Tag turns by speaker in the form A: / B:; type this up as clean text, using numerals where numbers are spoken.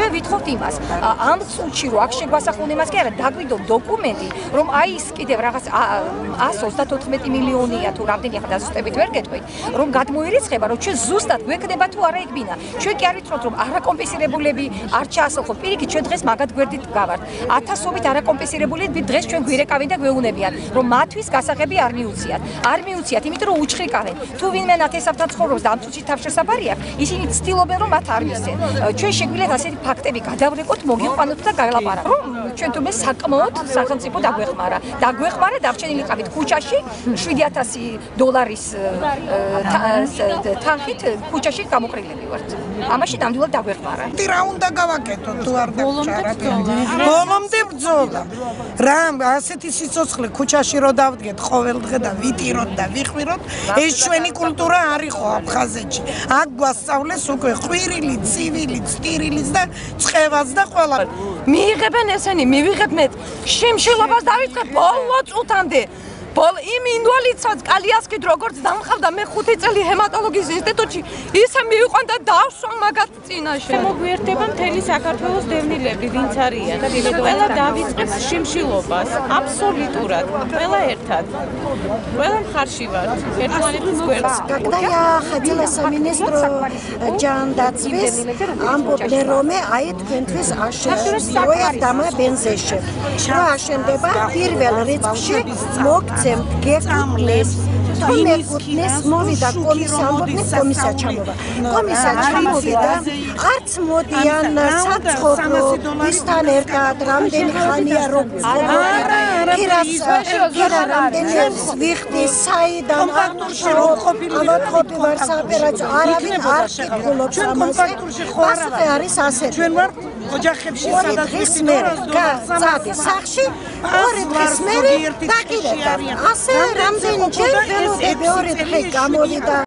A: ჩვენ ვითხოვთ იმას ამ წუთში რომ აქ შეგვასახულონ იმას კი არა დაგვიდონ დოკუმენტი რომ აი ის კიდევ რაღაც 134 მილიონია თუ რამდენი ახლა დაზუსტებით ვერ გეტყვით რომ გადმოირიცხება რომ ჩვენ ზუსტად გვექნება თუ არა ეგ ბინა ჩვენ კი არ ვიცნობთ რომ არაკომპენსირებულები არ ჩაასახოთ პირიქით ჩვენ დღეს მაგათ გვერდით გავართ ათასობით არაკომპენსირებულები დღეს ჩვენ გვირეკავენ და გვეუბნებიან რომ მათთვის გასაღები არ მიუციათ იმიტომ რომ უჩხრიკავენ თუ ვინმე ნათესავთან ცხოვრობს და ამ წუთში თავშესაფარი აქვს ისინი ცდილობენ რომ მათ არ მისცენ ჩვენ შეგვიძლიათ ასეთი ფაქტები გადავრეკოთ მოგიყვანოთ და გაელაპარაკოთ რომ ჩვენ თუმე საკმაოდ სახელმწიფო დაგვეხმარა დარჩენილიყავით ქუჩაში $7,000 თანხით ქუჩაში გამოკრილები ვართ ამაში ნამდვილად დაგვეხმარა
B: რა უნდა გავაკეთო თუ არ დაგვჭარათ ბოლომდე ბრძოლა რა ასეთი სიცოცხლე ქუჩაში რო დავდგეთ ყოველ დღე და ვიტიროთ და ვიხვიროთ ეს ჩვენი კულტურა არ იყო აფხაზეთში აქ გვასწავლეს უკვე ყვირილი ცივილი სტირილის და წყევას და ყველა
C: მიიღებენ ესენი მივიღებ მე შიმშილობას დავიწყებ ბოლო წუთამდე იმ ინვალიდსაც კალიასკით როგორც დამხავდა მე 5 წელი ჰემატოლოგიის ინსტიტუტში ისე მივიყვან და დავსვამ მაგათ წინაშე
D: მოგვიერთდება მთელი საქართველოს დევნილები ვინც არიან ყველა დავიწყებს შიმშილობას აბსოლუტურად ყველა ერთად ყველა მხარში ვართ ერთმანეთის გვერდს
E: Когда я ходила с министром ჯანდაცვის ამბობდნენ რომ აი თქვენთვის აშენდება დამა ბენზეში რა აშენდება პირველ რიცხვში მოგცემთ გეკუთვნეს თუ მეკუთვნეს მოვიდა კომისია ჩამოვიდა არც მოდიან საცხოვრო ისთან ერთად რამდენი ხანია რომ ქირა რამდენი ვიხდი საიდან ავადყოფი ვარ საოპერაციო არავინ არ კითხულობს ამაზე პასუხი არის ასეთი
B: ჩვენ ვართ ოჯახებში სადაც
E: წადი სახში 2 დღის მერე დაგირეკა ასე რამდენჯერ ველოდები 2 დღე გამოვიდა